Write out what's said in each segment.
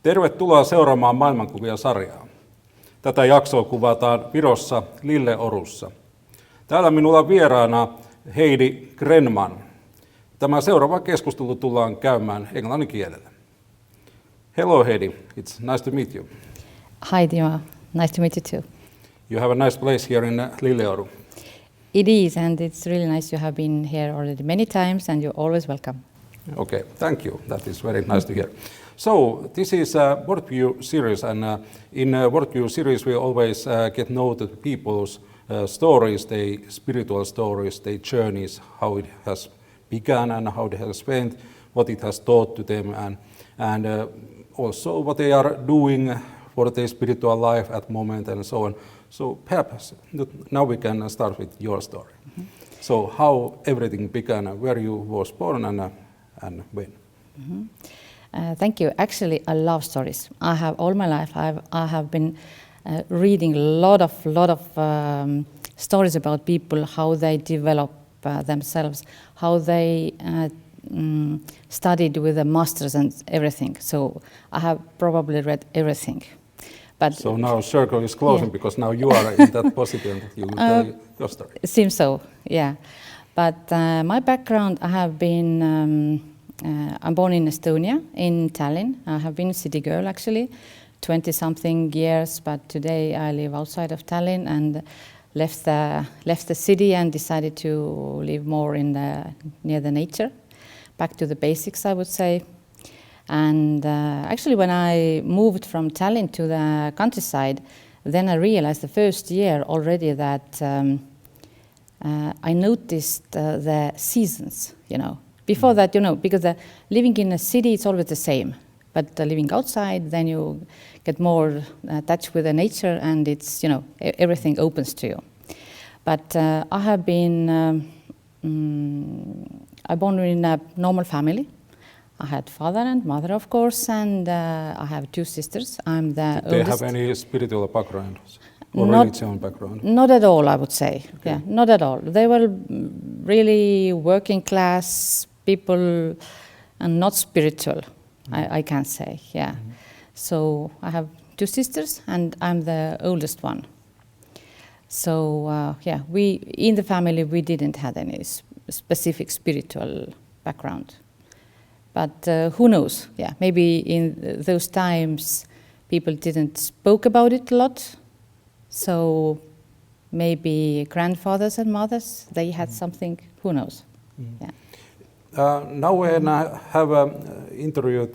Tervetuloa seuraamaan Maailmankuvia-sarjaa. Tätä jaksoa kuvataan Virossa Lilleorussa. Täällä minulla on vieraana Heidi Grenman. Tämä seuraava keskustelu tullaan käymään englannin kielellä. Hello Heidi, it's nice to meet you. Hi Dima, nice to meet you too. You have a nice place here in Lilleorun. It is, and it's really nice. You have been here already many times and you're always welcome. Okay, thank you. That is very nice to hear. So, this is a WorldView series, and in WorldView series we always get know the people's stories, their spiritual stories, their journeys, how it has begun and how it has spent, what it has taught to them, and also what they are doing for their spiritual life at the moment and so on. So perhaps now we can start with your story. Mm-hmm. So how everything began, where you was born and when? Mm-hmm. Thank you. Actually, I love stories. I have all my life. I have been reading a lot of stories about people, how they develop themselves, how they studied with the masters and everything. So I have probably read everything. But so now circle is closing, yeah. Because now you are in that position that you will tell your story. It seems so, yeah. But my background, I have been. I'm born in Estonia, in Tallinn. I have been a city girl actually, 20-something years, but today I live outside of Tallinn and left the city and decided to live more near the nature, back to the basics, I would say. And actually when I moved from Tallinn to the countryside, then I realized the first year already that I noticed the seasons, you know. Before that, you know, because living in a city, it's always the same. But living outside, then you get more touch with the nature and it's, you know, everything opens to you. But I have been, I'm born in a normal family. I had father and mother, of course, and I have two sisters. I'm the oldest. Did they have any spiritual background or religion background? Not at all, I would say. Okay. Yeah, not at all. They were really working class people and not spiritual, I can say, yeah. Mm-hmm. So I have two sisters and I'm the oldest one. So yeah, in the family we didn't have any specific spiritual background. But who knows, yeah, maybe in those times people didn't spoke about it a lot. So maybe grandfathers and mothers, they had something, who knows, yeah. Now when I have interviewed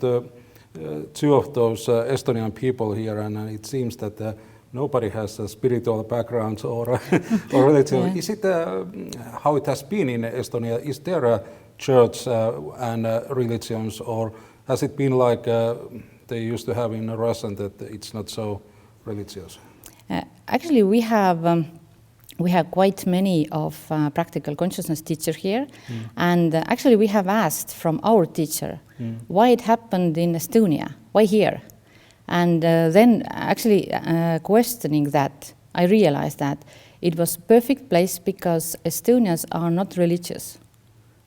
two of those Estonian people here, and it seems that nobody has a spiritual background or religion. Yeah. Is it how it has been in Estonia? Is there a church and religions, or has it been like they used to have in Russia, that it's not so religious? Actually, we have quite many of practical consciousness teachers here, and actually we have asked from our teacher why it happened in Estonia, why here, and then actually questioning that, I realized that it was perfect place because Estonians are not religious.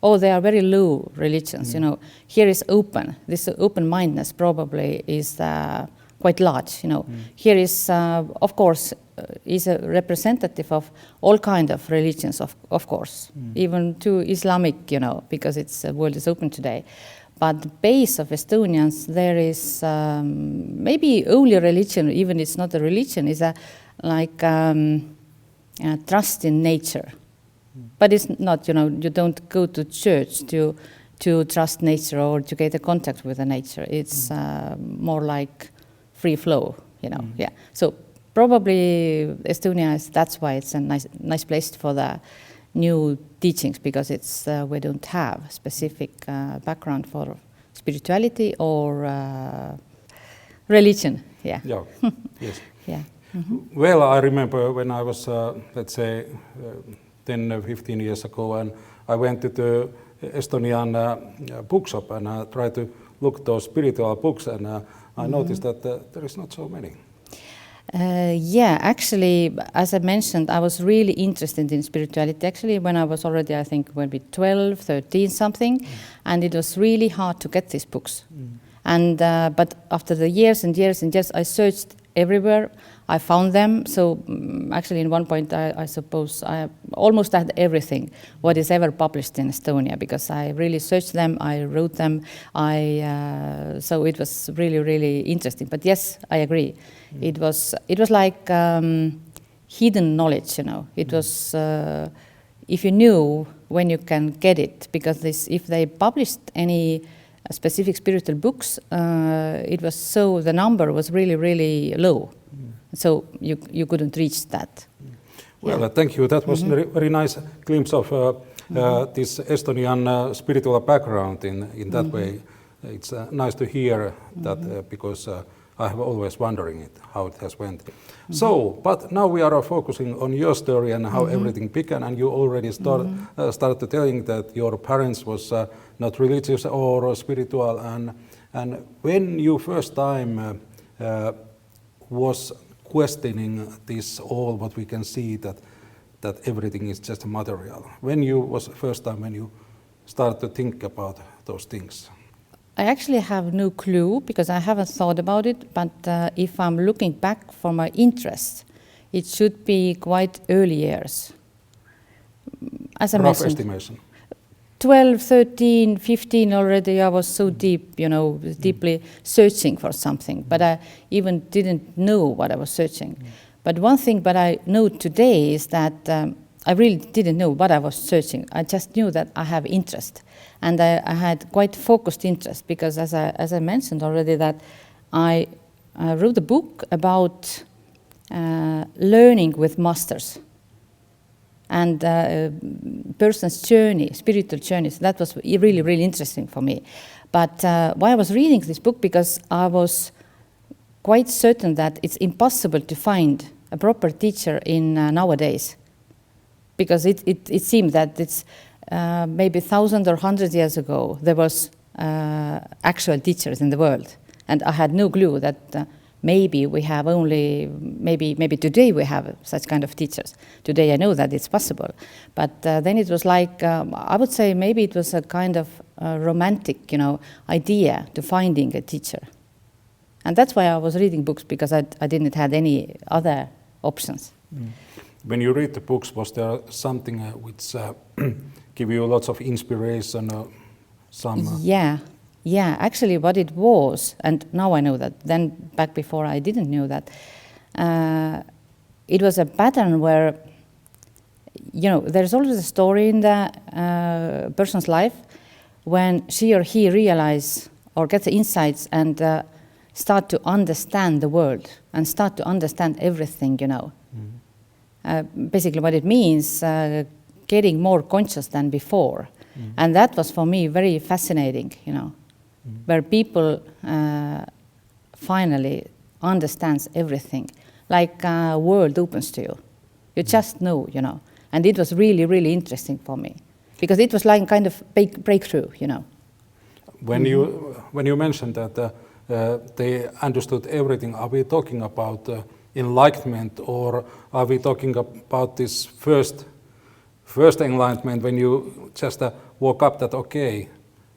Oh, they are very low religions, you know. Here is open. This open-mindedness probably is quite large, you know. Here is, of course, is a representative of all kind of religions, of course, even to Islamic, you know, because the world is open today. But the base of Estonians, there is maybe only religion, even it's not a religion, is a trust in nature. But it's not, you know, you don't go to church to trust nature or to get a contact with the nature. It's more like free flow, you know, yeah. So probably Estonia that's why it's a nice place for the new teachings, because it's we don't have specific background for spirituality or religion, yeah. Yeah, yes. Yeah. Mm-hmm. Well, I remember when I was, let's say, 10, 15 years ago, and I went to the Estonian bookshop and I tried to look those spiritual books, and I noticed that there is not so many. Yeah, actually, as I mentioned, I was really interested in spirituality actually when I was already, I think, maybe 12, 13 something, and it was really hard to get these books. And but after the years and years and years, I searched everywhere. I found them. So actually, in one point, I suppose I almost had everything what is ever published in Estonia, because I really searched them. I wrote them. So it was really, really interesting. But yes, I agree. It was like hidden knowledge. It was if you knew when you can get it, because if they published any specific spiritual books, it was so the number was really, really low. So you couldn't reach that. Well, thank you. That was very, very nice glimpse of this Estonian spiritual background in that way. It's nice to hear that because I have always wondering how it has went. So, but now we are focusing on your story and how everything began, and you already started telling that your parents was not religious or spiritual, and when you first time was questioning this all what we can see that everything is just material. When you was first time when you start to think about those things? I actually have no clue because I haven't thought about it, but if I'm looking back for my interest, it should be quite early years. As I Rough mentioned, estimation. 12, 13, 15 already, I was so deep, deeply searching for something, but I even didn't know what I was searching. But one thing that I know today is that I really didn't know what I was searching. I just knew that I have interest, and I had quite focused interest because, as I mentioned already, that I wrote a book about learning with masters and person's journey, spiritual journey. So that was really, really interesting for me. But why I was reading this book, because I was quite certain that it's impossible to find a proper teacher in nowadays, because it seemed that it's maybe 1,000 or 100 years ago there was actual teachers in the world, and I had no clue that maybe we have only, maybe today we have such kind of teachers. Today I know that it's possible. But then it was like, I would say maybe it was a kind of romantic, idea to finding a teacher. And that's why I was reading books, because I didn't have any other options. When you read the books, was there something which give you lots of inspiration or some... Yeah, actually what it was, and now I know that, then back before I didn't know that, it was a pattern where, there's always a story in the person's life when she or he realize or gets the insights and start to understand the world and start to understand everything, Basically what it means, getting more conscious than before. And that was for me very fascinating, where people finally understands everything, like a world opens to you. You just know, And it was really, really interesting for me, because it was like kind of breakthrough, When you mentioned that they understood everything, are we talking about enlightenment, or are we talking about this first enlightenment when you just woke up that, okay,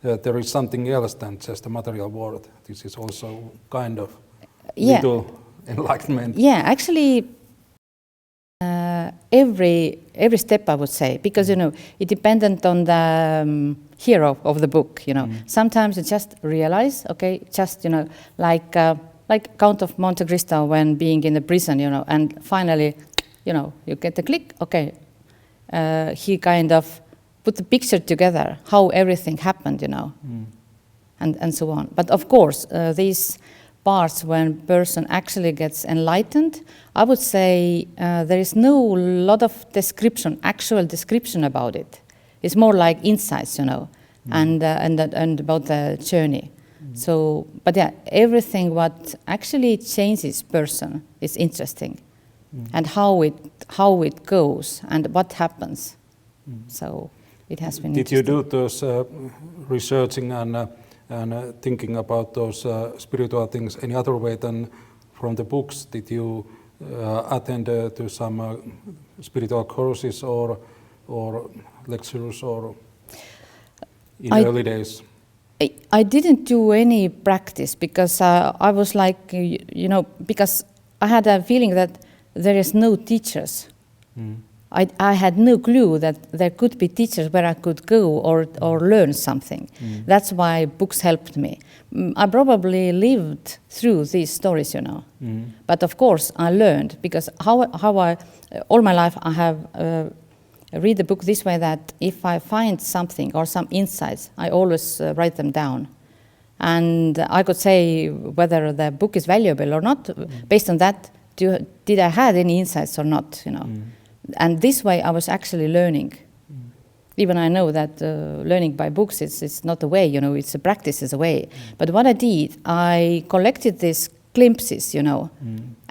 there is something else than just a material world? This is also kind of little enlightenment. Yeah, actually, every step I would say, because it depended on the hero of the book. Sometimes you just realize, okay, just like Count of Monte Cristo when being in the prison, and finally, you get the click. Okay, he kind of put the picture together, how everything happened, and so on. But of course, these parts when person actually gets enlightened, I would say there is no lot of actual description about it. It's more like insights, and about the journey. So, but yeah, everything what actually changes person is interesting, and how it goes and what happens. So it has been. Did you do those researching and thinking about those spiritual things any other way than from the books? Did you attend to some spiritual courses or lectures or in early days? I didn't do any practice because I was like, because I had a feeling that there is no teachers. I had no clue that there could be teachers where I could go or learn something. That's why books helped me. I probably lived through these stories, But of course, I learned because how I all my life I have read the book this way that if I find something or some insights, I always write them down. And I could say whether the book is valuable or not based on that. Did I have any insights or not, And this way I was actually learning. Even I know that learning by books it's not the way, it's a practice, is a way. But what I did, I collected these glimpses,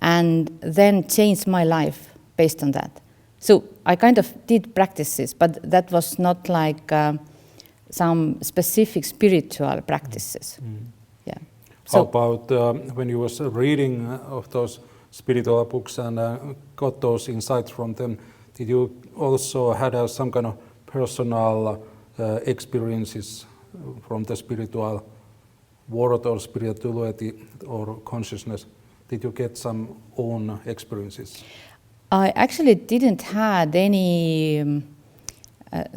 and then changed my life based on that. So I kind of did practices, but that was not like some specific spiritual practices. Yeah. How about when you was reading of those spiritual books and got those insights from them, did you also had some kind of personal experiences from the spiritual world or spirituality or consciousness? Did you get some own experiences? I actually didn't had any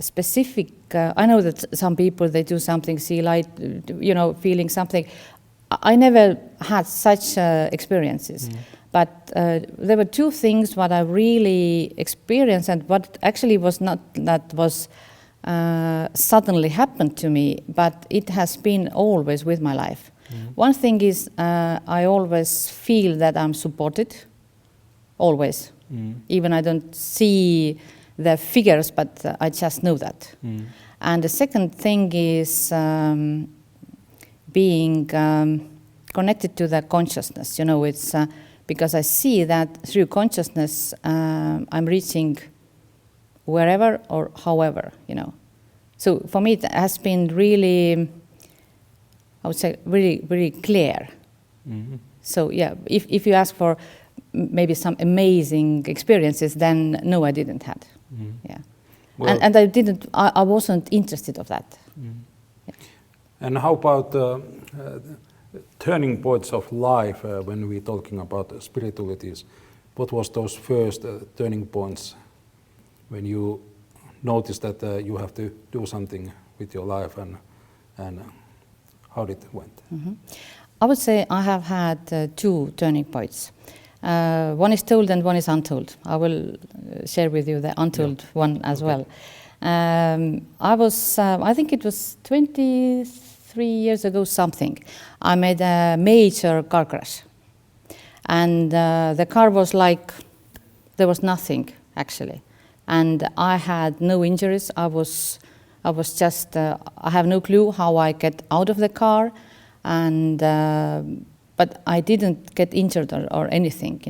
specific. I know that some people they do something, see light, feeling something. I never had such experiences, but there were two things what I really experienced, and what actually was not that was suddenly happened to me, but it has been always with my life. One thing is I always feel that I'm supported, always. Even I don't see the figures, but I just know that. And the second thing is being connected to the consciousness. It's because I see that through consciousness I'm reaching wherever or however, So for me it has been really, I would say, really, really clear. So yeah, if you ask for maybe some amazing experiences, then no, I didn't have. Yeah, well, and I didn't. I wasn't interested of that. Yeah. And how about turning points of life when we're talking about spiritualities? What was those first turning points when you noticed that you have to do something with your life, and how did it went? I would say I have had two turning points. One is told and one is untold. I will share with you the untold one as well. I think it was 23 years ago something. I made a major car crash. And the car was like, there was nothing actually. And I had no injuries. I was just, I have no clue how I get out of the car. And but I didn't get injured or anything,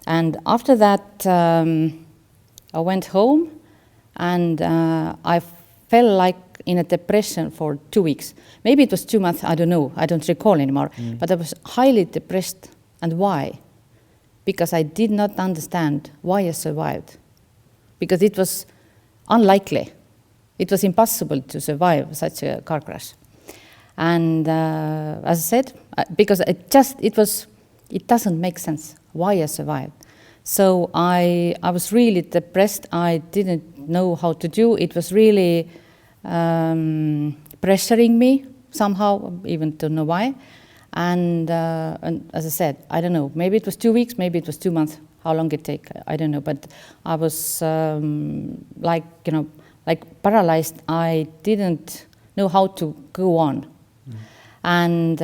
And after that, I went home, and I fell like in a depression for 2 weeks. Maybe it was 2 months, I don't know, I don't recall anymore. But I was highly depressed. And why? Because I did not understand why I survived. Because it was unlikely. It was impossible to survive such a car crash. And as I said, because it doesn't make sense why I survived. So I was really depressed. I didn't know how to do. It was really pressuring me somehow, even don't know why. And as I said, I don't know. Maybe it was 2 weeks. Maybe it was 2 months. How long it take? I don't know. But I was like paralyzed. I didn't know how to go on. And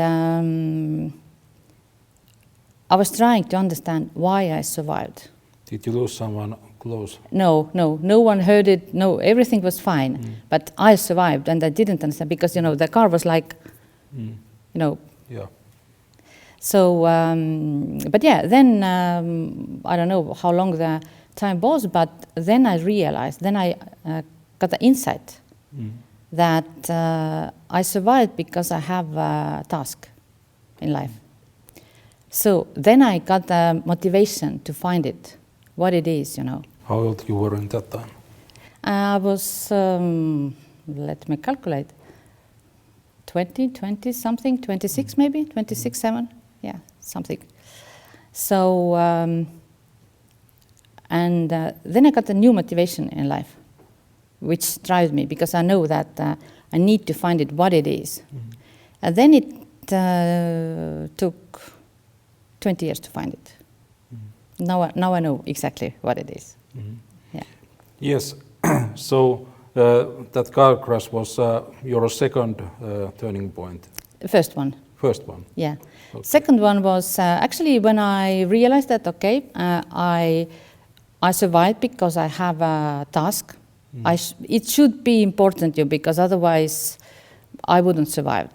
I was trying to understand why I survived. Did you lose someone close? No one heard it. No, everything was fine. But I survived, and I didn't understand because the car was like, Yeah. So, but yeah, then I don't know how long the time was, but then I realized. Then I got the insight. That I survived because I have a task in life. So then I got the motivation to find it, what it is, How old you were in that time? I was, let me calculate, 20 something, 26 maybe, 26, 7, yeah, something. So, then I got a new motivation in life, which drives me, because I know that I need to find it what it is. And then it took 20 years to find it. Now I know exactly what it is. Yeah. Yes, so that car crash was your second turning point. First one. First one. Yeah. Okay. Second one was actually when I realized that, okay, I survived because I have a task. It should be important to you, because otherwise I wouldn't survive.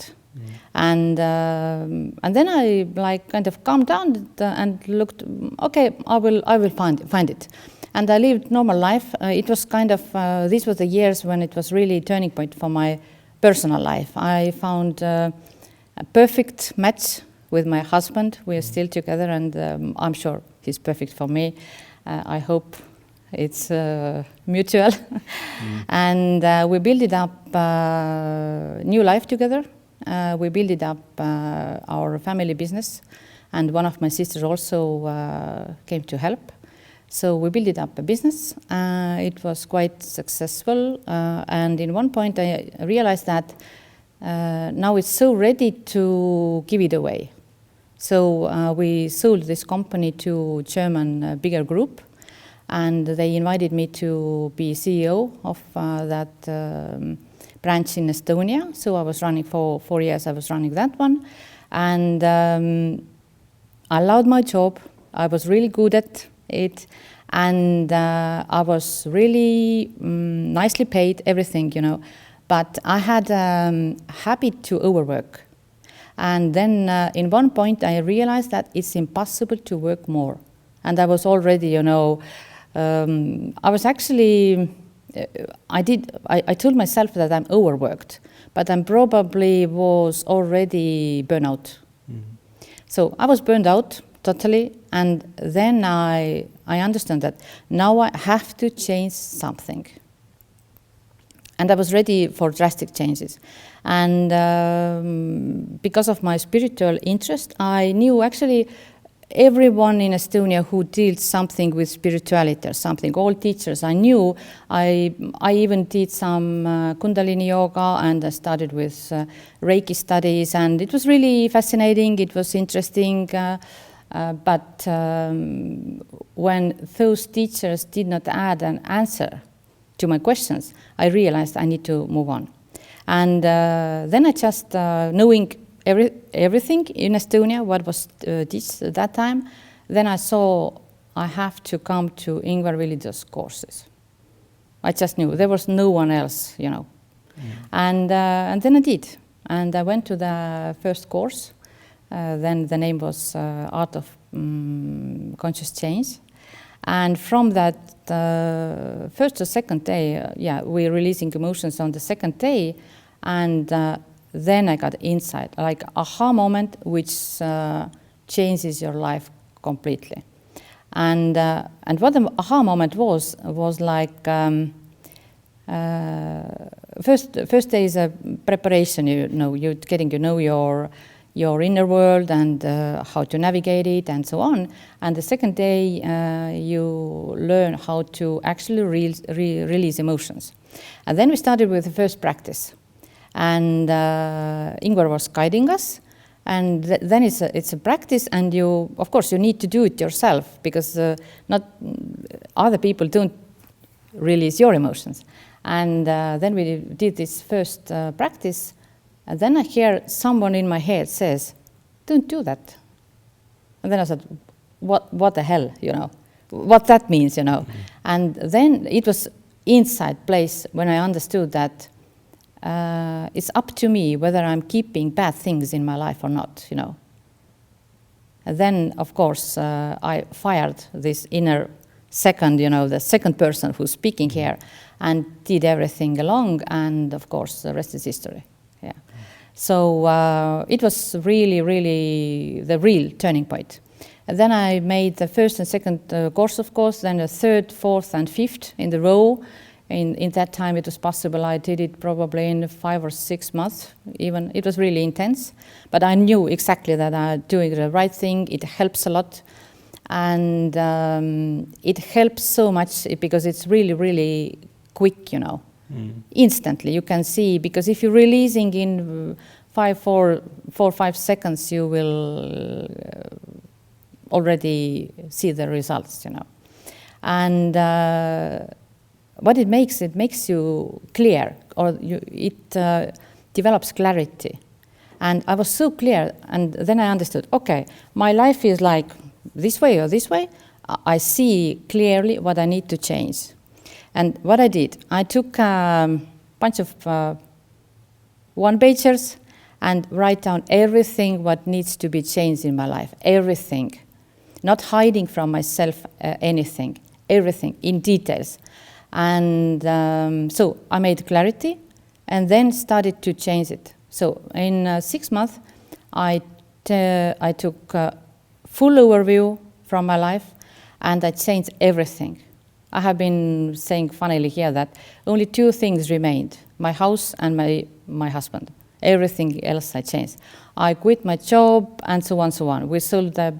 And then I like kind of calmed down and looked. Okay, I will find it. And I lived normal life. It was kind of these were the years when it was really turning point for my personal life. I found a perfect match with my husband. We are still together, and I'm sure he's perfect for me. I hope it's mutual. And we built it up new life together. We built it up our family business, and one of my sisters also came to help. So we built it up a business. It was quite successful, and in one point I realized that now it's so ready to give it away. So we sold this company to German bigger group, and they invited me to be CEO of that branch in Estonia. So I was running for 4 years. I was running that one, and I loved my job. I was really good at it, and I was really nicely paid, everything, you know. But I had a habit to overwork. And then in one point I realized that it's impossible to work more. And I was already, you know, I was actually, I told myself that I'm overworked, but I probably was already burned out. So I was burned out totally, and then I understand that now I have to change something. And I was ready for drastic changes. And because of my spiritual interest, I knew actually everyone in Estonia who deals something with spirituality or something, all teachers I knew. I even did some Kundalini yoga, and I started with Reiki studies, and it was really fascinating, it was interesting. But when those teachers did not add an answer to my questions, I realized I need to move on. And then I just, knowing everything in Estonia, what was taught at that time, then I saw I have to come to Ingvar Villidos courses. I just knew there was no one else, you know. And then I did. And I went to the first course. Then the name was Art of Conscious Change. And from that first or second day, we're releasing emotions on the second day, and then I got insight, like aha moment, which changes your life completely. And what the aha moment was like first day is a preparation. You know, you're getting to know your inner world and how to navigate it and so on. And the second day, you learn how to actually release emotions. And then we started with the first practice. And Ingvar was guiding us. And then it's a practice, and you, of course, you need to do it yourself, because not other people don't release your emotions. And then we did this first practice. And then I hear someone in my head says, "Don't do that." And then I said, what the hell, you know, what that means, you know. And then it was inside place when I understood that it's up to me whether I'm keeping bad things in my life or not, you know. And then, of course, I fired this inner second, you know, the second person who's speaking here, and did everything along, and of course, the rest is history. Yeah. So it was really, really the real turning point. And then I made the first and second course, of course, then the third, fourth, and fifth in the row. In that time it was possible. I did it probably in 5 or 6 months. Even it was really intense, but I knew exactly that I'm doing the right thing. It helps a lot, and it helps so much because it's really quick, Instantly you can see, because if you're releasing in 4 or 5 seconds, you will already see the results, And what it makes you clear, or it develops clarity. And I was so clear, and then I understood, okay, my life is like this way or this way. I see clearly what I need to change. And what I did, I took a bunch of one-pagers and write down everything what needs to be changed in my life, everything. Not hiding from myself anything, everything in details. And so I made clarity and then started to change it. So in 6 months, I took a full overview from my life and I changed everything. I have been saying funnily here that only 2 things remained, my house and my husband. Everything else I changed. I quit my job and so on. We sold the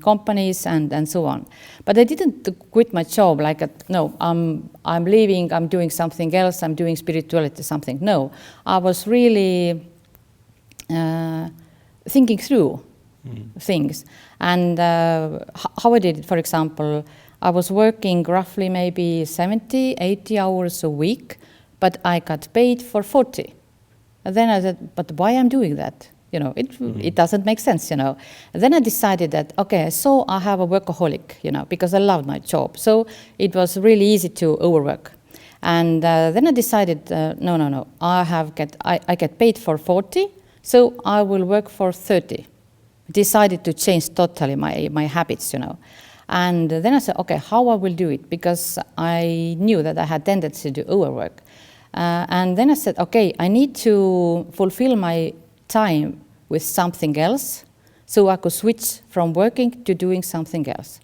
companies and so on. But I didn't quit my job like, no, I'm leaving, I'm doing something else, I'm doing spirituality, something. No, I was really thinking through things. And how I did it, for example, I was working roughly maybe 70, 80 hours a week, but I got paid for 40. And then I said, but why I'm doing that? It doesn't make sense, And then I decided that, okay, so I have a workaholic, because I love my job. So it was really easy to overwork. And then I decided, no, I get paid for 40, so I will work for 30. Decided to change totally my habits, And then I said, okay, how I will do it? Because I knew that I had tendency to overwork. And then I said, okay, I need to fulfill my time with something else so I could switch from working to doing something else.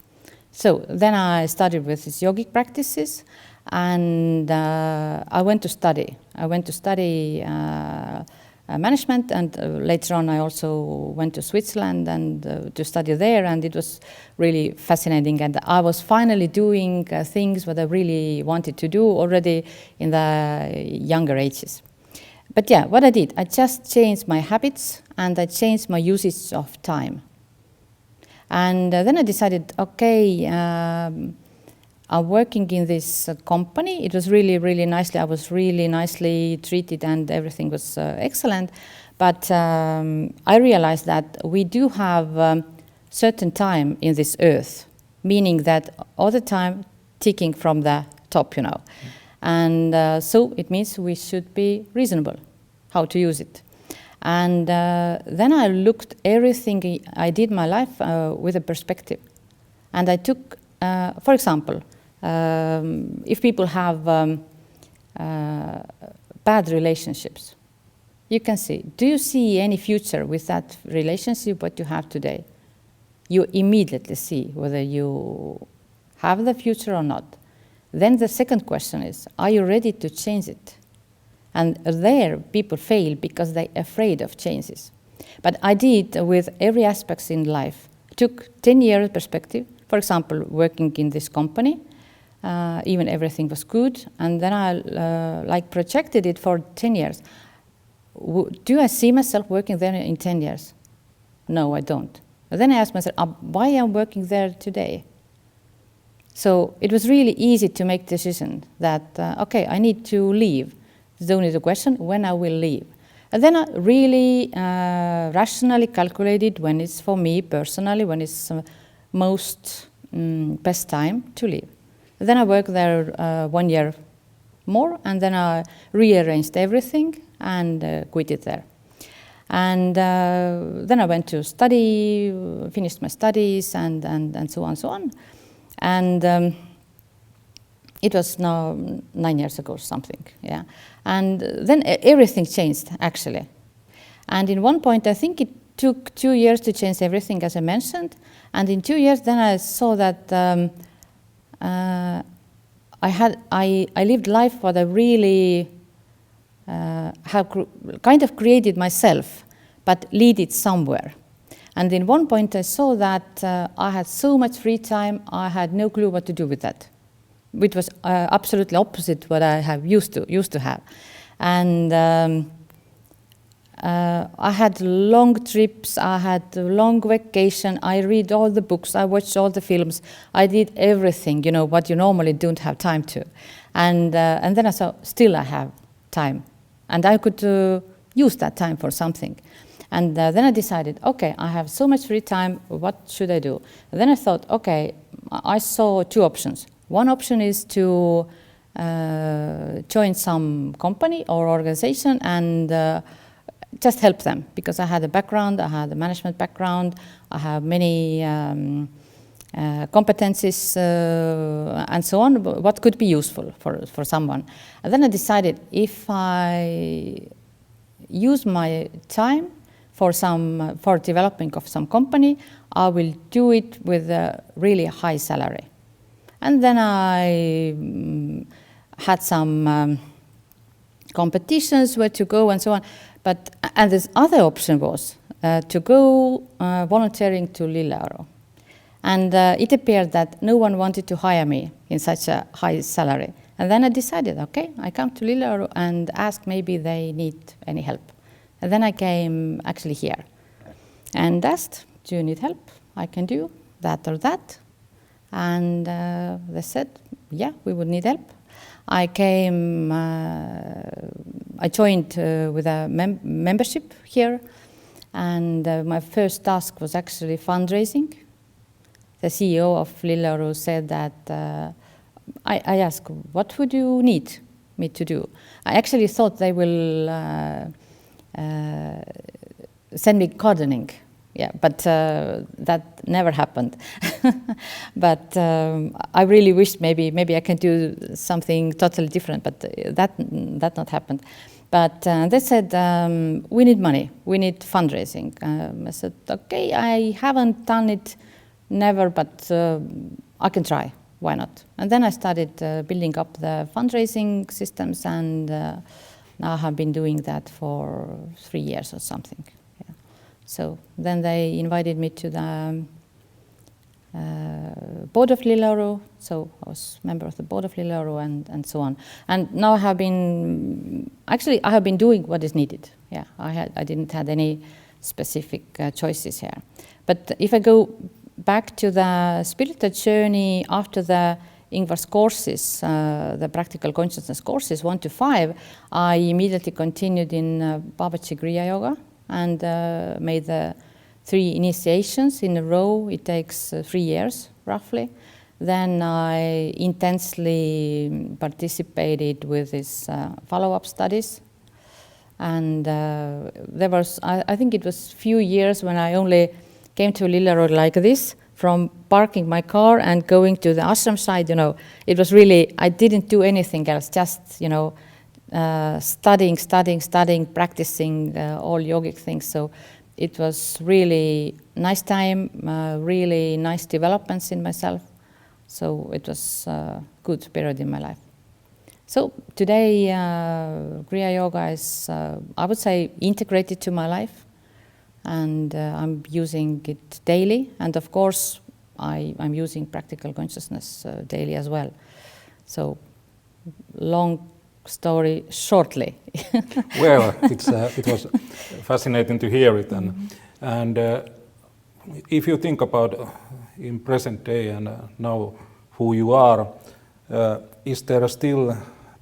So then I started with these yogic practices and I went to study. Management, and later on I also went to Switzerland and to study there, and it was really fascinating, and I was finally doing things that I really wanted to do already in the younger ages. But yeah, what I did, I just changed my habits and I changed my usage of time. And then I decided, okay, I'm working in this company. It was really nicely. I was really nicely treated and everything was excellent. But I realized that we do have certain time in this earth, meaning that all the time ticking from the top, And so it means we should be reasonable how to use it. And then I looked everything I did my life with a perspective. And I took, for example, if people have bad relationships, you can see, do you see any future with that relationship what you have today? You immediately see whether you have the future or not. Then the second question is, are you ready to change it? And there people fail because they're afraid of changes. But I did with every aspect in life. Took 10-year perspective, for example, working in this company, even everything was good, and then I projected it for 10 years. Do I see myself working there in 10 years? No, I don't. But then I asked myself, why am I working there today? So it was really easy to make decision that, okay, I need to leave. It's only the question when I will leave. And then I really rationally calculated when it's for me personally, when it's most best time to leave. Then I worked there 1 year more, and then I rearranged everything and quit it there. And then I went to study, finished my studies, and so on. And it was now 9 years ago or something, yeah. And then everything changed, actually. And in one point, I think it took 2 years to change everything, as I mentioned. And in 2 years, then I saw that I lived life what I really have kind of created myself, but lead it somewhere. And in one point I saw that I had so much free time, I had no clue what to do with that, which was absolutely opposite what I have used to have. And I had long trips, I had a long vacation, I read all the books, I watched all the films, I did everything, you know, what you normally don't have time to. And then I saw, still I have time. And I could use that time for something. And then I decided, okay, I have so much free time, what should I do? And then I thought, okay, I saw two options. One option is to join some company or organization and just help them, because I had a background, I had a management background, I have many competencies and so on, what could be useful for someone. And then I decided, if I use my time for developing of some company, I will do it with a really high salary. And then I had some competitions where to go and so on. And this other option was to go volunteering to Lilleorun. And it appeared that no one wanted to hire me in such a high salary. And then I decided, okay, I come to Lilleorun and ask maybe they need any help. And then I came actually here and asked, do you need help? I can do that or that. And they said, yeah, we would need help. I came, I joined with a membership here, and my first task was actually fundraising. The CEO of Lilleorun said that, I asked, what would you need me to do? I actually thought they will send me gardening, yeah, but that never happened. But I really wished maybe I can do something totally different, but that not happened. But they said, we need money, we need fundraising. I said, okay, I haven't done it, never, but I can try, why not? And then I started building up the fundraising systems, and now I have been doing that for 3 years or something. Yeah. So then they invited me to the board of Lilleorun, so I was member of the board of Lilleorun and so on. And now I have been doing what is needed. Yeah, I didn't have any specific choices here. But if I go back to the spiritual journey after the Ingvar's courses, the practical consciousness courses 1 to 5, I immediately continued in Babaji Kriya Yoga and made the 3 initiations in a row. It takes 3 years, roughly. Then I intensely participated with these follow-up studies. And there was, I think it was few years when I only came to Lilleorun like this, from parking my car and going to the ashram side, you know. It was really, I didn't do anything else, just, you know, studying, practicing all yogic things. So it was really nice time, really nice developments in myself. So it was a good period in my life. So today, Kriya Yoga is, I would say, integrated to my life. And I'm using it daily. And of course, I'm using practical consciousness daily as well. So long story shortly. Well, it was fascinating to hear it. And if you think about in present day and now who you are, is there still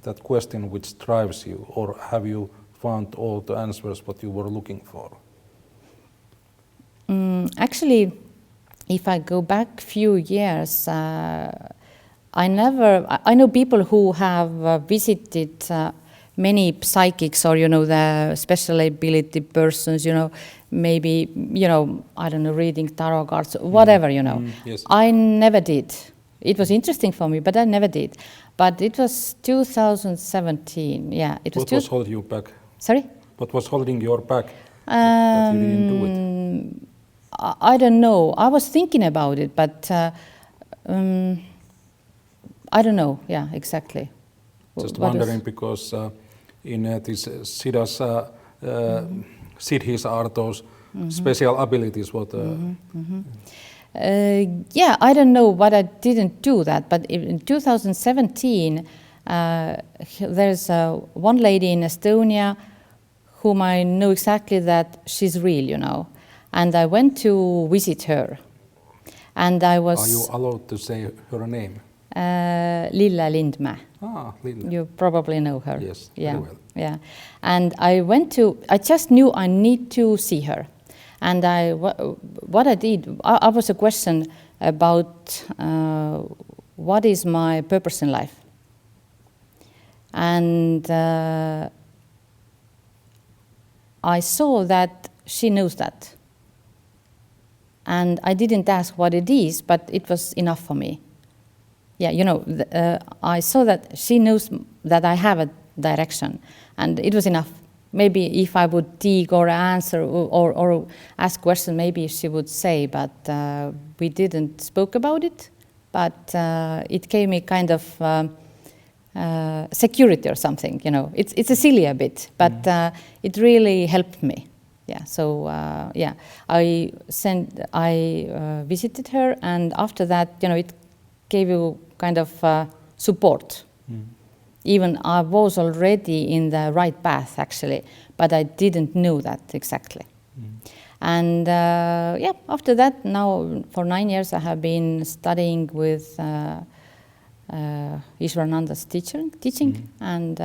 that question which drives you, or have you found all the answers what you were looking for? Actually, if I go back few years, I know people who have visited many psychics, or, you know, the special ability persons, you know, maybe, you know, I don't know, reading tarot cards, whatever, you know. Yes. I never did. It was interesting for me, but I never did. But it was 2017, yeah. It was what was holding you back? Sorry? What was holding your back that you didn't do it? I don't know. I was thinking about it, but I don't know. Yeah, exactly. Just What wondering is- because in these siddhas, siddhis are those special abilities. What? Yeah, I don't know what I didn't do that, but in 2017, there's one lady in Estonia whom I know exactly that she's real, you know, and I went to visit her, and I was. Are you allowed to say her name? Lilleorun. Ah, Lille. You probably know her. Yes, Yeah. very well. Yeah. And I just knew I need to see her. And what I did, I was a question about what is my purpose in life. And I saw that she knows that. And I didn't ask what it is, but it was enough for me. Yeah, you know, I saw that she knows that I have a direction, and it was enough. Maybe if I would dig or answer or ask question, maybe she would say, but we didn't spoke about it. But it gave me kind of security or something, you know. It's a silly a bit, but it really helped me. Yeah, so yeah, I visited her, and after that, you know, it gave you kind of support. Even I was already in the right path, actually, but I didn't know that exactly. And yeah, after that, now for 9 years, I have been studying with Ishwarananda's teaching, and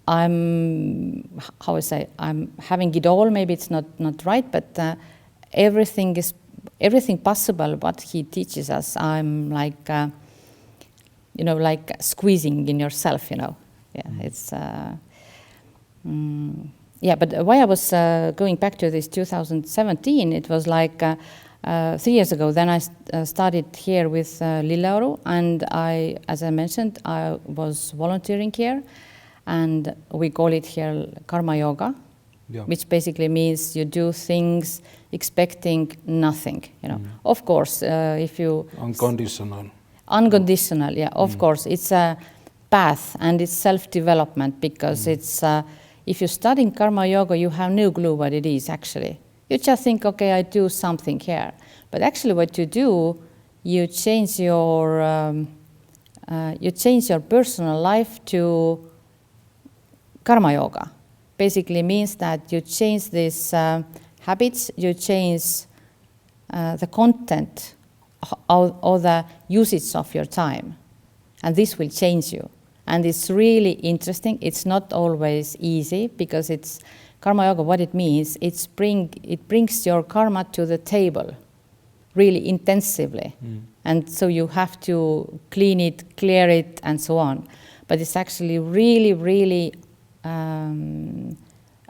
I'm having it all. Maybe it's not right, but everything possible what he teaches us. I'm like. You know, like squeezing in yourself, you know. Yeah, it's... yeah, but why I was going back to this 2017, it was like 3 years ago. Then I started here with Lilleorun, and as I mentioned, I was volunteering here, and we call it here karma-joogaan, which basically means you do things expecting nothing, you know. Of course, if you... Unconditional, yeah, of course. It's a path and it's self-development because it's, if you're studying karma-yoga, you have no clue what it is actually. You just think, okay, I do something here. But actually what you do, you change your personal life to karma-yoga. Basically means that you change these habits, you change the content or the usage of your time, and this will change you. And it's really interesting. It's not always easy because it's karma yoga. What it means, it brings your karma to the table, really intensively, and so you have to clean it, clear it, and so on. But it's actually really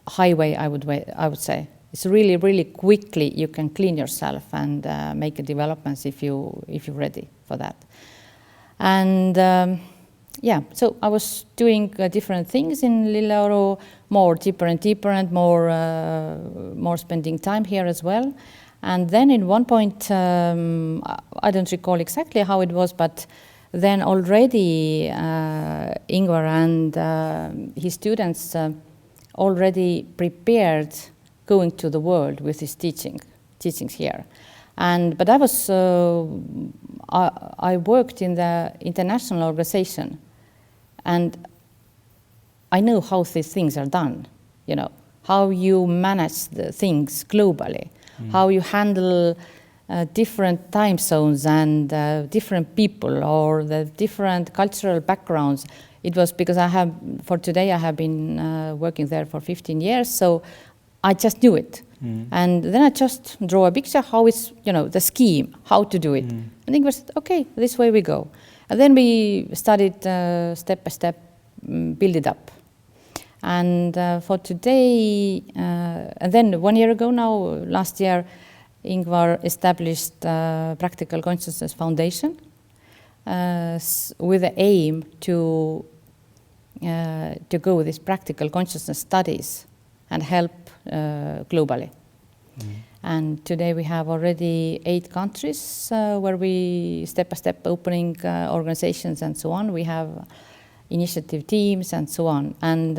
highway. I would say. It's really quickly you can clean yourself and make a developments if you're ready for that. And yeah, so I was doing different things in Lilleorun, more deeper and more spending time here as well. And then in one point, I don't recall exactly how it was, but then already Ingvar and his students already prepared going to the world with his teachings here. But I was, I worked in the international organization, and I know how these things are done, you know, how you manage the things globally, how you handle different time zones and different people or the different cultural backgrounds. It was because I have been working there for 15 years, so I just knew it. And then I just draw a picture how it's, you know, the scheme, how to do it. And Ingvar said, okay, this way we go. And then we started step by step, build it up. And for today, and then 1 year ago now, last year, Ingvar established Practical Consciousness Foundation with the aim to go with these practical consciousness studies and help globally. And today we have already 8 countries where we step by step opening organizations and so on. We have initiative teams and so on. And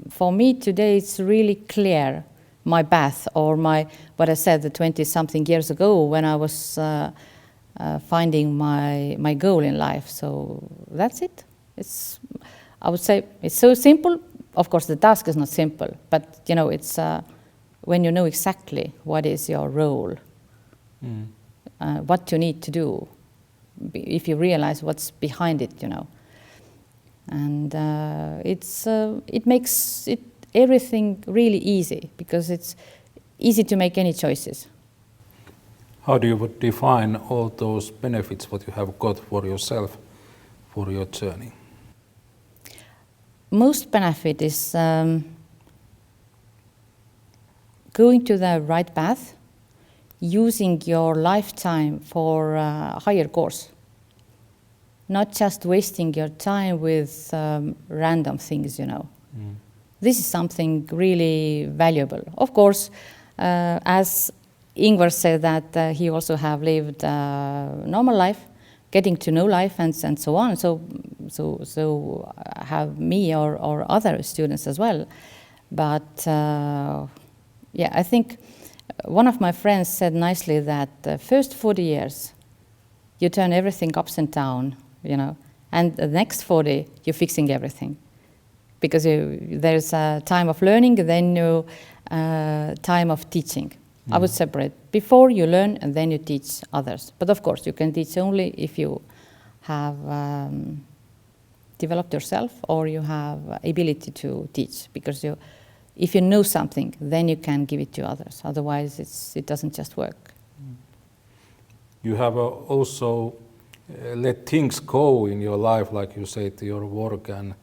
for me today it's really clear my path, or what I said 20-something years ago when I was finding my goal in life. So that's it. I would say it's so simple. Of course the task is not simple, but it's when you know exactly what is your role, what you need to do, if you realize what's behind it, and it makes everything really easy, because it's easy to make any choices. How do you define all those benefits what you have got for yourself, for your journey? Most benefit is going to the right path, using your lifetime for a higher course, not just wasting your time with random things, This is something really valuable. Of course, as Ingvar said that he also have lived a normal life, getting to know life and so on. So have me or other students as well. But I think one of my friends said nicely that the first 40 years you turn everything ups and down, and the next 40 you're fixing everything. Because there's a time of learning, then you time of teaching. I would separate. Before you learn, and then you teach others. But of course, you can teach only if you have developed yourself, or you have ability to teach. Because if you know something, then you can give it to others. Otherwise, it doesn't just work. You have also let things go in your life, like you say, to your work and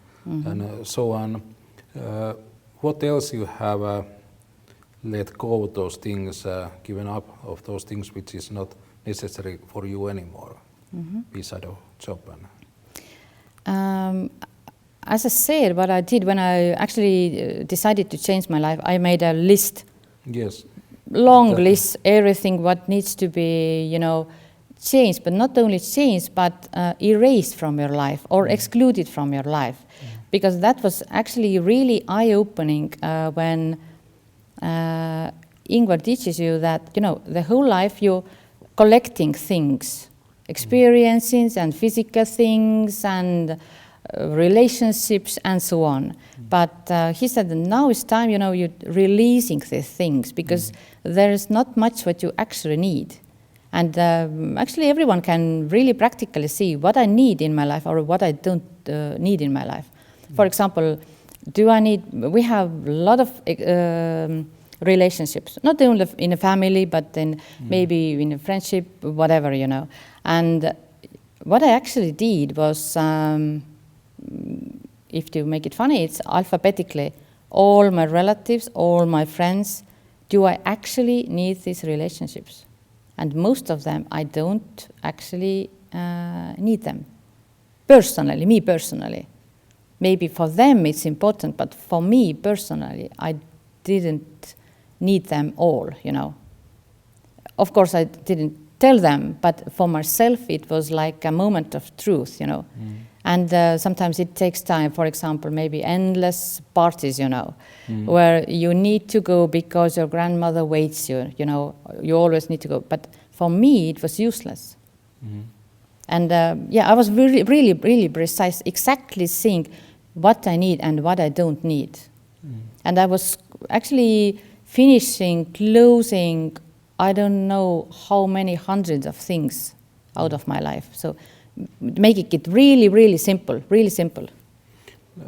so on. What else you have let go of those things, given up of those things which is not necessary for you anymore, beside of job? As I said, what I did when I actually decided to change my life, I made a list. Yes. Long list, everything what needs to be, changed, but not only changed, but erased from your life or excluded from your life. Because that was actually really eye-opening when Ingvar teaches you that, the whole life you're collecting things, experiences and physical things and relationships and so on. But he said that now it's time, you're releasing these things, because there is not much what you actually need. And actually everyone can really practically see what I need in my life or what I don't need in my life. For example, we have a lot of relationships, not only in a family, but in maybe in a friendship, whatever, And what I actually did was, if to make it funny, it's alphabetically. All my relatives, all my friends, do I actually need these relationships? And most of them, I don't actually need them. Me personally. Maybe for them it's important, but for me personally, I didn't need them all, Of course, I didn't tell them, but for myself, it was like a moment of truth, And sometimes it takes time, for example, maybe endless parties, where you need to go because your grandmother waits you, you always need to go. But for me, it was useless. And I was really, really, really precise, exactly seeing what I need and what I don't need. And I was actually closing, I don't know how many hundreds of things out of my life. So making it really, really simple, really simple.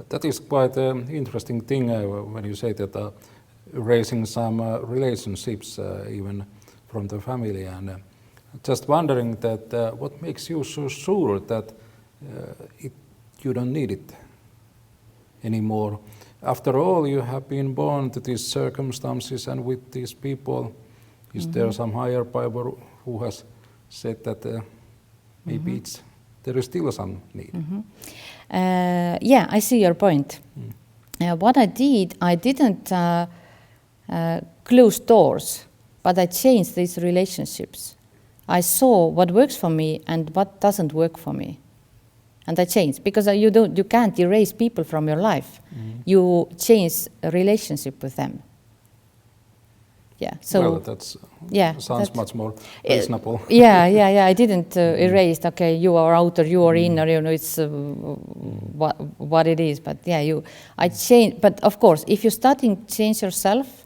That is quite an interesting thing when you say that raising some relationships even from the family, and just wondering that what makes you so sure that you don't need it anymore. After all, you have been born to these circumstances and with these people. Is there some higher power who has said that maybe there is still some need? I see your point. What I did, I didn't close doors but I changed these relationships. I saw what works for me and what doesn't work for me. And I changed, because you can't erase people from your life. You change a relationship with them. Yeah. So well, sounds much more reasonable. Yeah. I didn't erase. Okay, you are out or you are in, or it's what it is. But I changed. But of course, if you starting change yourself,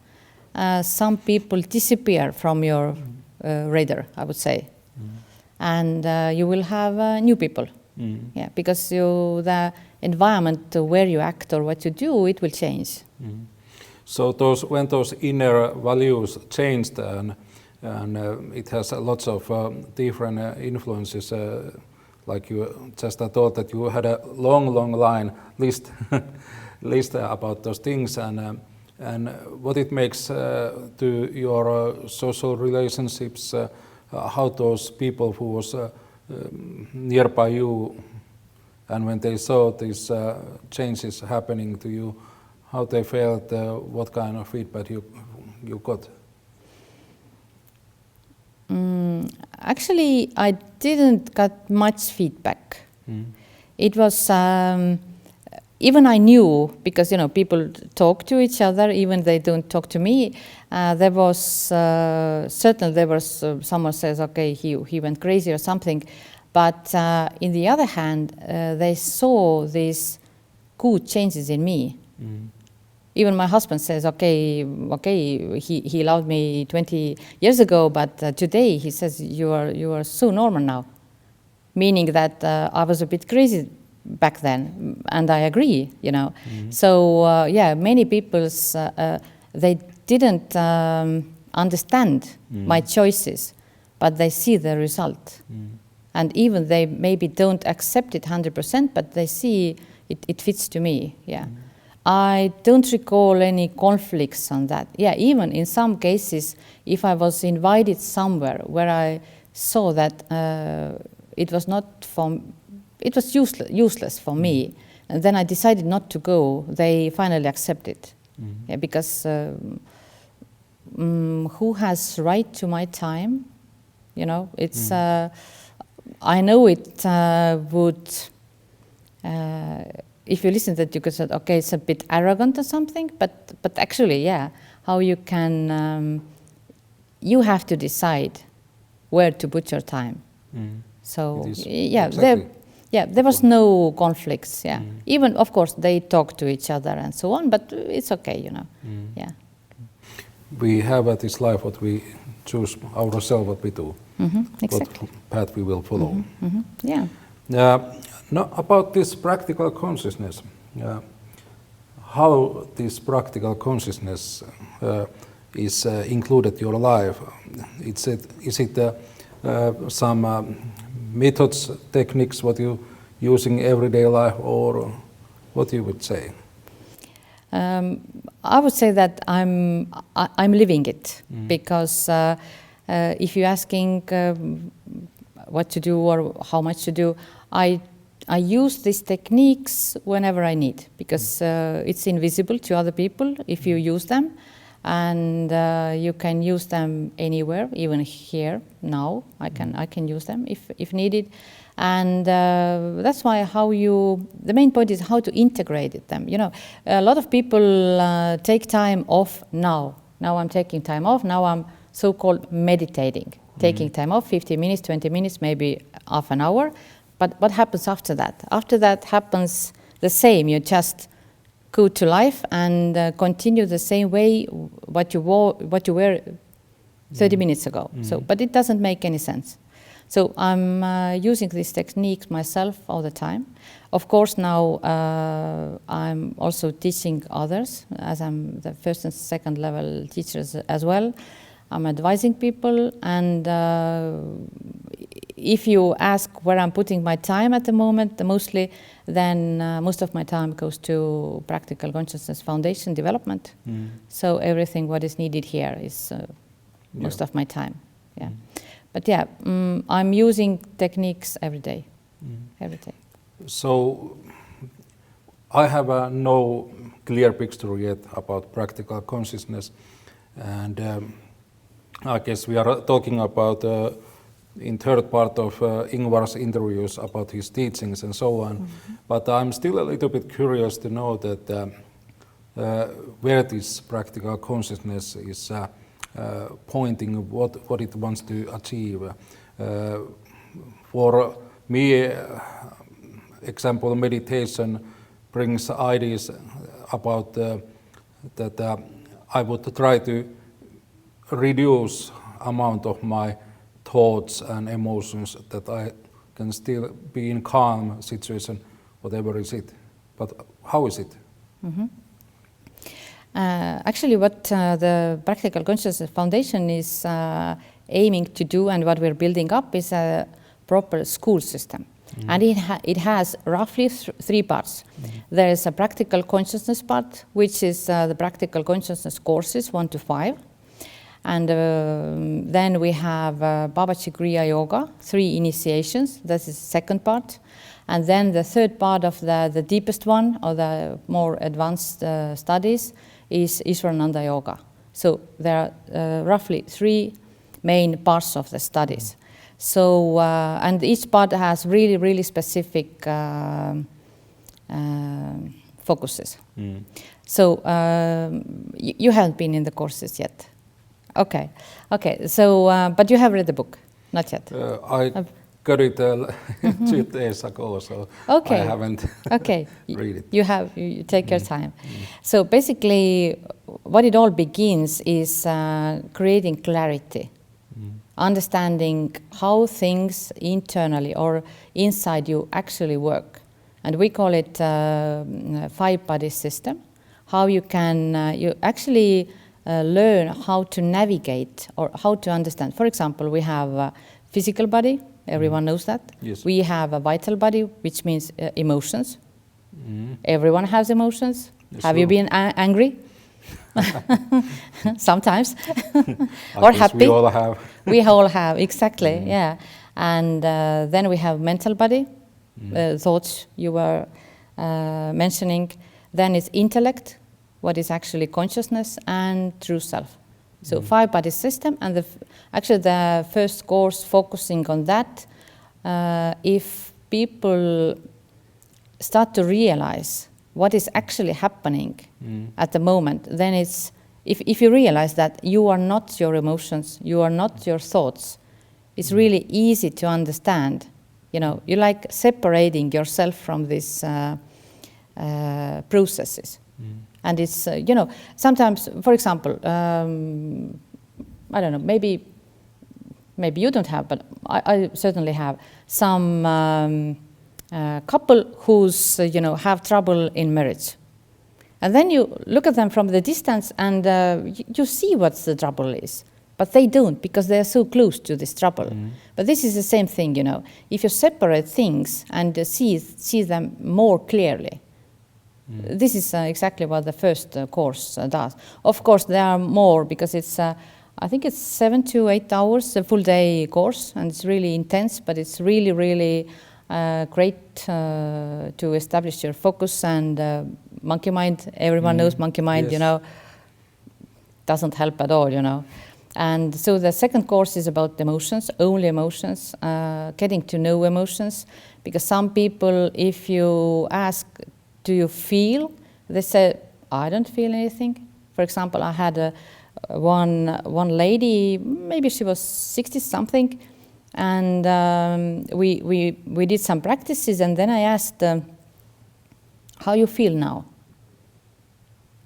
some people disappear from your radar, I would say, and you will have new people. Yeah, because the environment where you act or what you do, it will change. So when those inner values changed, and it has lots of different influences, like you just thought that you had a long list about those things, and what it makes to your social relationships, how those people who was nearby you, and when they saw these changes happening to you, how they felt, what kind of feedback you got? Actually, I didn't get much feedback. It was even I knew, because people talk to each other, even they don't talk to me. There was certainly there was someone says, okay, he went crazy or something, but in the other hand, they saw these good changes in me. Even my husband says, okay, he loved me 20 years ago, but today he says you are so normal now, meaning that I was a bit crazy back then, and I agree, So many people they didn't understand my choices, but they see the result, and even they maybe don't accept it 100%, but they see it fits to me. Yeah. I don't recall any conflicts on that. Yeah, even in some cases, if I was invited somewhere where I saw that it was useless for me, and then I decided not to go, they finally accepted. Yeah, because who has right to my time? It's. I know it would. If you listen to it, you could say, okay, it's a bit arrogant or something, but actually, how you can, you have to decide where to put your time. So, exactly. There was no conflicts, Even, of course, they talk to each other and so on, but it's okay, We have at this life what we choose ourselves, what we do, exactly. What path we will follow. Yeah. Now, about this practical consciousness, how this practical consciousness is included in your life? Is it some methods, techniques, what you use in everyday life, or what you would say? I would say that I'm living it, because if you're asking what to do or how much to do, I use these techniques whenever I need, because it's invisible to other people if you use them, and you can use them anywhere, even here now. I can use them if needed, and that's why the main point is how to integrate them. A lot of people take time off now. Now I'm taking time off. Now I'm so-called meditating, taking time off, 15 minutes, 20 minutes, maybe half an hour. But what happens after that? After that happens the same. You just go to life and continue the same way what you were 30 minutes ago. So, but it doesn't make any sense. So I'm using these techniques myself all the time. Of course, now I'm also teaching others, as I'm the first and second level teachers as well. I'm advising people, and if you ask where I'm putting my time at the moment, mostly, then most of my time goes to Practical Consciousness Foundation development. So everything what is needed here is most of my time. Yeah, but I'm using techniques every day. Every day. So I have no clear picture yet about practical consciousness, and I guess we are talking about in third part of Ingvar's interviews about his teachings and so on. But I'm still a little bit curious to know that where this practical consciousness is pointing, what it wants to achieve. For me, example, meditation brings ideas about that I would try to reduce amount of my thoughts and emotions, that I can still be in calm situation, whatever is it. But how is it? Actually, what the Practical Consciousness Foundation is aiming to do, and what we're building up, is a proper school system. And it has roughly three parts. There is a practical consciousness part, which is the practical consciousness courses 1 to 5. And then we have Babaji Kriya Yoga, 3 initiations. That's the second part. And then the third part of the deepest one, or the more advanced studies, is Ishwarananda Yoga. So there are roughly 3 main parts of the studies. So, and each part has really, really specific focuses. So you haven't been in the courses yet. Okay. So, but you have read the book, not yet. I got it 2 days ago, so I haven't read it. You take your time. So basically, what it all begins is creating clarity. Understanding how things internally or inside you actually work. And we call it 5-body system. How you can you actually learn how to navigate or how to understand. For example, we have a physical body, everyone knows that. Yes. We have a vital body, which means emotions. Everyone has emotions. Have you been angry? Sometimes. Or happy. We all have. We all have, exactly, yeah. And then we have mental body, thoughts you were mentioning. Then it's intellect, what is actually consciousness, and true self. So 5-body system, and actually the first course focusing on that. If people start to realize what is actually happening at the moment, then it's, if you realize that you are not your emotions, you are not your thoughts, it's really easy to understand. You know, you like separating yourself from these processes. And it's, you know, sometimes, for example, I don't know, maybe you don't have, but I certainly have some couple who's, you know, have trouble in marriage. And then you look at them from the distance and you see what the trouble is. But they don't, because they are so close to this trouble. But this is the same thing, you know. If you separate things and see them more clearly, this is exactly what the first course does. Of course, there are more, because it's, I think it's 7 to 8 hours, a full day course, and it's really intense, but it's really, really great to establish your focus. And monkey mind, everyone knows monkey mind, yes. You know, doesn't help at all, you know. And so the second course is about emotions, only emotions, getting to know emotions. Because some people, if you ask, do you feel? They say, I don't feel anything. For example, I had one lady, maybe she was 60-something, and we did some practices, and then I asked, how you feel now?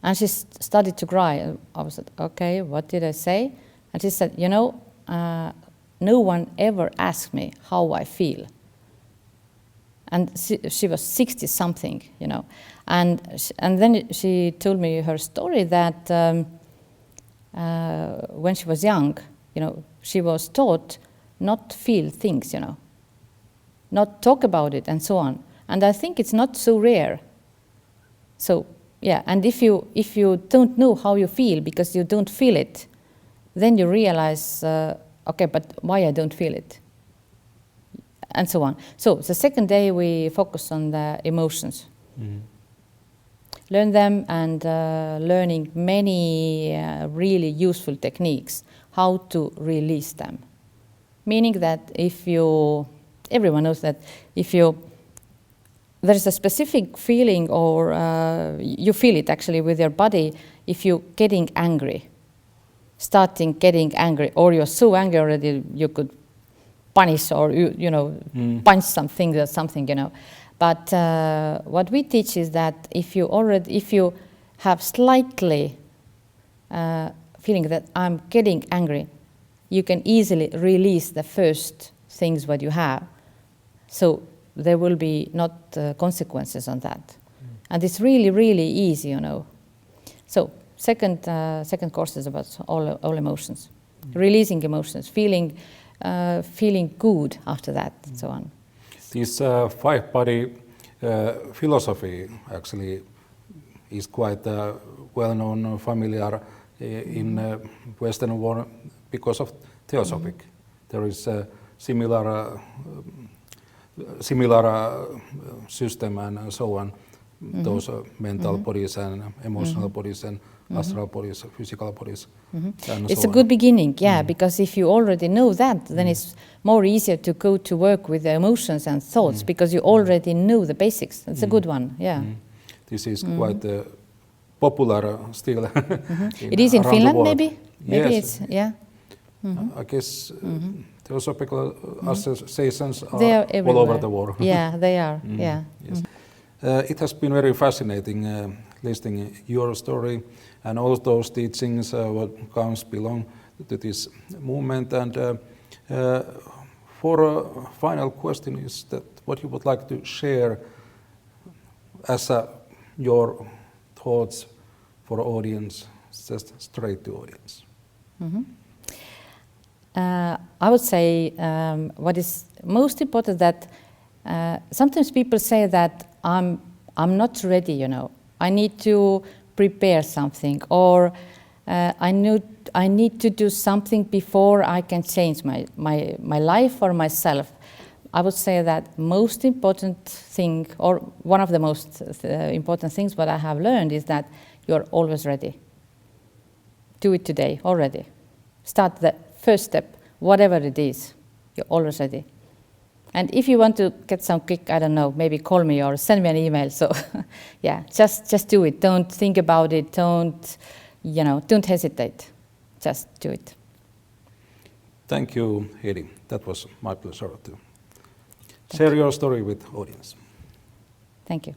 And she started to cry. I was like, okay, what did I say? And she said, you know, no one ever asked me how I feel. And she was 60-something, you know. And then she told me her story that when she was young, you know, she was taught not to feel things, you know, not talk about it and so on. And I think it's not so rare. So, yeah, and if you don't know how you feel because you don't feel it, then you realize, okay, but why I don't feel it? And so on. So the second day we focus on the emotions. Learn them, and learning many really useful techniques, how to release them. Meaning that everyone knows that there's a specific feeling, or you feel it actually with your body, if you're getting angry, starting getting angry, or you're so angry already you could punish or punch something or something, But what we teach is that if you have slightly feeling that I'm getting angry, you can easily release the first things what you have. So there will be not consequences on that. And it's really, really easy, So second course is about all emotions. Releasing emotions, feeling good after that, and so on. This five-body philosophy actually is quite well-known, familiar in Western world because of Theosophic. There is a similar system and so on. Those mental bodies and emotional bodies and astral bodies, physical bodies. And It's so a good beginning, because if you already know that, then it's more easier to go to work with the emotions and thoughts because you already know the basics. It's a good one, This is quite popular still. It is in Finland, maybe? Maybe Yes. it's, I guess Theosophical associations are They are all everywhere. over the world. Yeah, they are, yeah. Yes. It has been very fascinating listening your story and all those teachings what comes belong to this movement. And for a final question is that what you would like to share as your thoughts for audience, just straight to audience. I would say what is most important that sometimes people say that I'm not ready, I need to prepare something, or I need to do something before I can change my life or myself. I would say that most important thing, or one of the most important things what I have learned is that you're always ready. Do it today already. Start the first step, whatever it is, you're always ready. And if you want to get some kick, I don't know, maybe call me or send me an email. So, just do it. Don't think about it. Don't hesitate. Just do it. Thank you, Heidi. That was my pleasure to share your story with audience. Thank you.